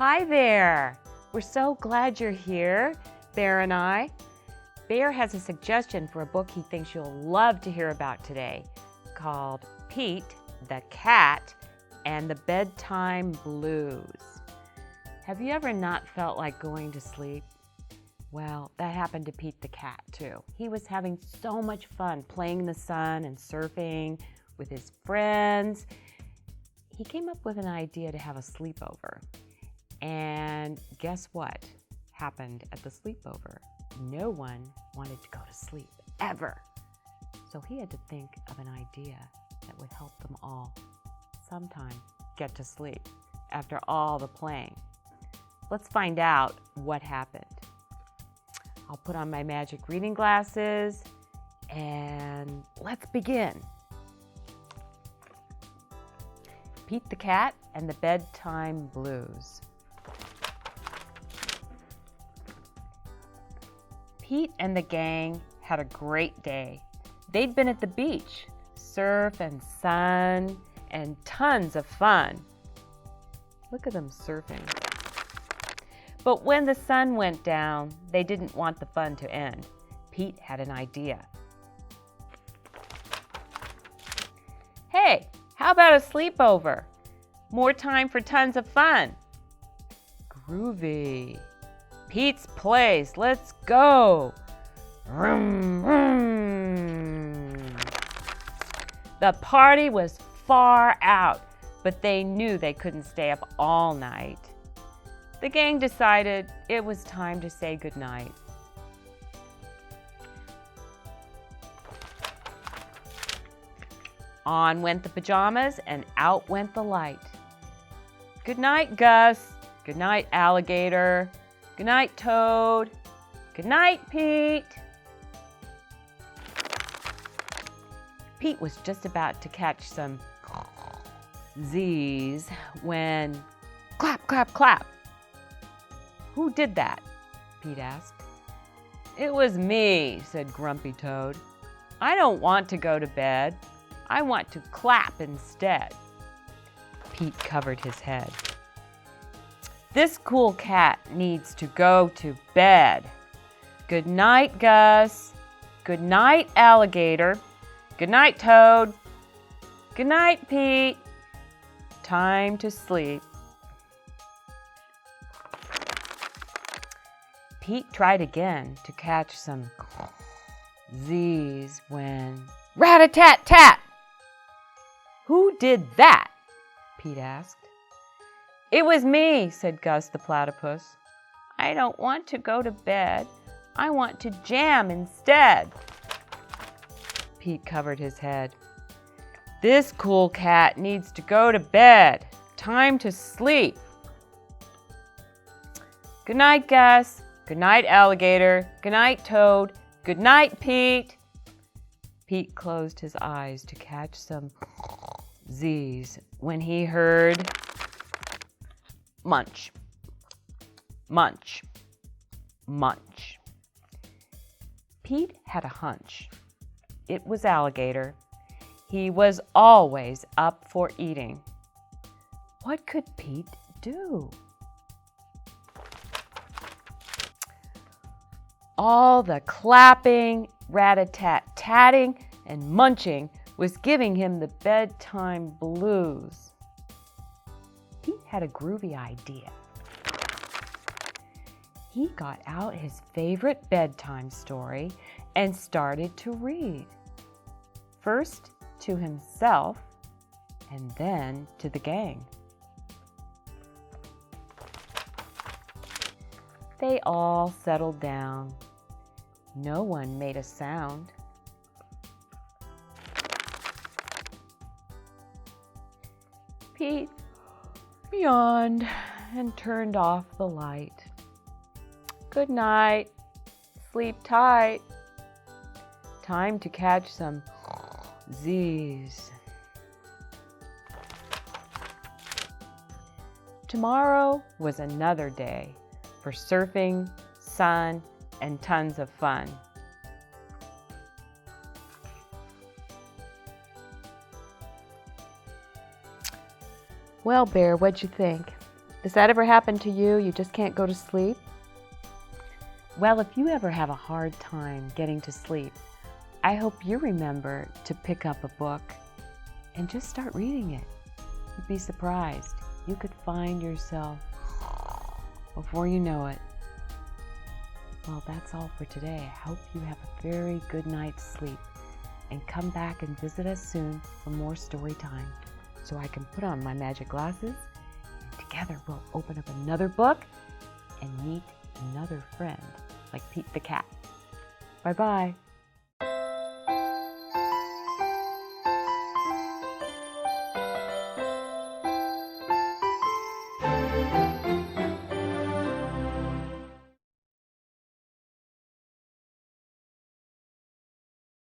Hi there! We're so glad you're here, Bear and I. Bear has a suggestion for a book he thinks you'll love to hear about today, called Pete, the Cat, and the Bedtime Blues. Have you ever not felt like going to sleep? Well, that happened to Pete the cat, too. He was having so much fun playing in the sun and surfing with his friends. He came up with an idea to have a sleepover. And guess what happened at the sleepover? No one wanted to go to sleep, ever. So he had to think of an idea that would help them all sometime get to sleep after all the playing. Let's find out what happened. I'll put on my magic reading glasses and let's begin. Pete the Cat and the Bedtime Blues. Pete and the gang had a great day. They'd been at the beach, surf and sun, and tons of fun. Look at them surfing. But when the sun went down, they didn't want the fun to end. Pete had an idea. Hey, how about a sleepover? More time for tons of fun. Groovy. Pete's place, let's go. Vroom, vroom. The party was far out, but they knew they couldn't stay up all night. The gang decided it was time to say goodnight. On went the pajamas and out went the light. Good night, Gus. Good night, Alligator. Good night, Toad. Good night, Pete. Pete was just about to catch some Z's when clap, clap, clap. Who did that? Pete asked. It was me, said Grumpy Toad. I don't want to go to bed. I want to clap instead. Pete covered his head. This cool cat needs to go to bed. Good night, Gus. Good night, Alligator. Good night, Toad. Good night, Pete. Time to sleep. Pete tried again to catch some Z's when rat-a-tat-tat! Who did that? Pete asked. It was me, said Gus the platypus. I don't want to go to bed. I want to jam instead. Pete covered his head. This cool cat needs to go to bed. Time to sleep. Good night, Gus. Good night, Alligator. Good night, Toad. Good night, Pete. Pete closed his eyes to catch some Z's when he heard munch, munch, munch. Pete had a hunch. It was Alligator. He was always up for eating. What could Pete do? All the clapping, rat-a-tat-tatting, and munching was giving him the bedtime blues. Pete had a groovy idea. He got out his favorite bedtime story and started to read. First to himself, and then to the gang. They all settled down. No one made a sound. Pete yawned and turned off the light. Good night. Sleep tight. Time to catch some Z's. Tomorrow was another day for surfing, sun, and tons of fun. Well, Bear, what'd you think? Does that ever happen to you? You just can't go to sleep? Well, if you ever have a hard time getting to sleep, I hope you remember to pick up a book and just start reading it. You'd be surprised. You could find yourself before you know it. Well, that's all for today. I hope you have a very good night's sleep, and come back and visit us soon for more story time so I can put on my magic glasses and together we'll open up another book and meet another friend like Pete the cat. Bye-bye.